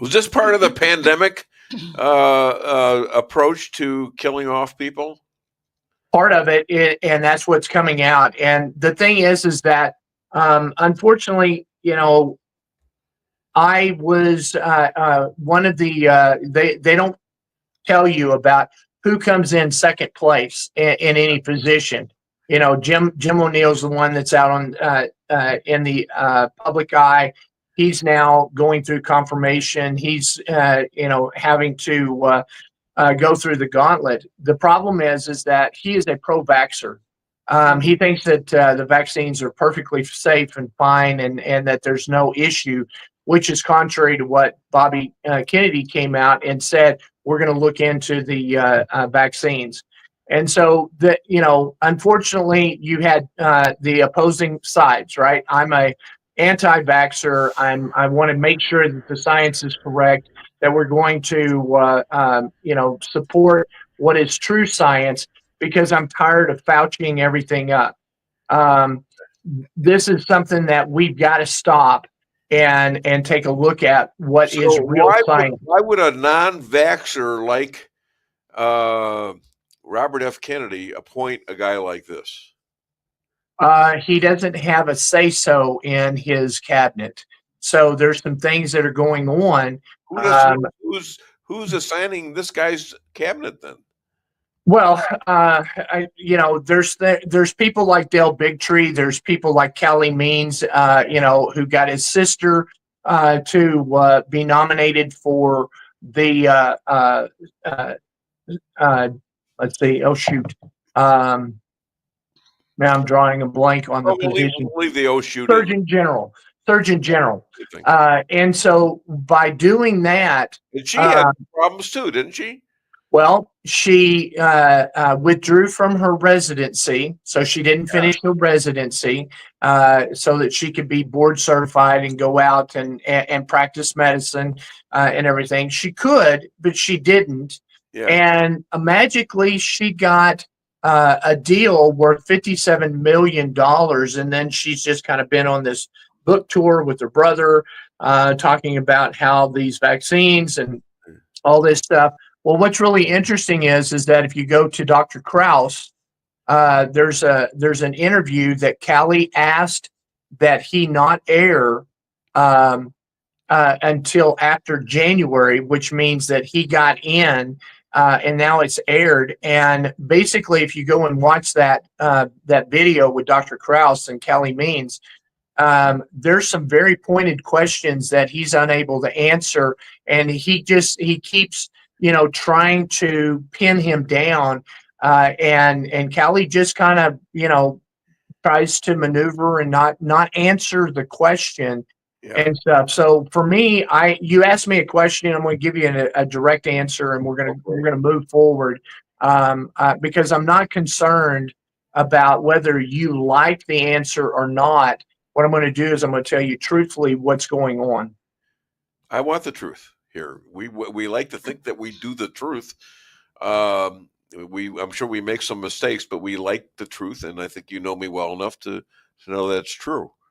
Was this part of the pandemic approach to killing off people? Part of it, and that's what's coming out. And the thing is that unfortunately, I was one of the they don't tell you about who comes in second place in any position. Jim O'Neill's the one that's out on in the public eye. He's now going through confirmation. He's having to go through the gauntlet. The problem is that he is a pro-vaxxer. He thinks that the vaccines are perfectly safe and fine, and that there's no issue, which is contrary to what Bobby Kennedy came out and said. We're going to look into the vaccines. And so unfortunately, you had the opposing sides, right? I'm a anti-vaxxer. I want to make sure that the science is correct, that we're going to support what is true science, because I'm tired of Fauciing everything up. This is something that we've got to stop and take a look at what is real science. Why would a non-vaxxer like Robert F. Kennedy appoint a guy like this? He doesn't have a say-so in his cabinet. So there's some things that are going on. Who's assigning this guy's cabinet then? Well, there's people like Dale Bigtree. There's people like Kelly Means, who got his sister to be nominated for the let's see. Oh shoot. Now I'm drawing a blank on the position. Leave the shoot. Surgeon General. And so by doing that, and she had problems too, didn't she? Well, she withdrew from her residency, so she didn't finish her residency, so that she could be board certified and go out and practice medicine and everything. She could, but she didn't. Yeah. And magically, she got a deal worth $57 million, and then she's just kind of been on this book tour with her brother, talking about how these vaccines and all this stuff. Well, what's really interesting is that if you go to Dr. Kraus, there's an interview that Callie asked that he not air until after January, which means that he got in and now it's aired. And basically, if you go and watch that video with Dr. Kraus and Callie Means, there's some very pointed questions that he's unable to answer, and he keeps trying to pin him down, and Callie just kind of tries to maneuver and not answer the question. Yeah. And stuff. So for me, you asked me a question, I'm going to give you a direct answer, and we're going to move forward, because I'm not concerned about whether you like the answer or not. What I'm going to do is I'm going to tell you truthfully what's going on. I want the truth here. We like to think that we do the truth. I'm sure we make some mistakes, but we like the truth, and I think you know me well enough to know that's true.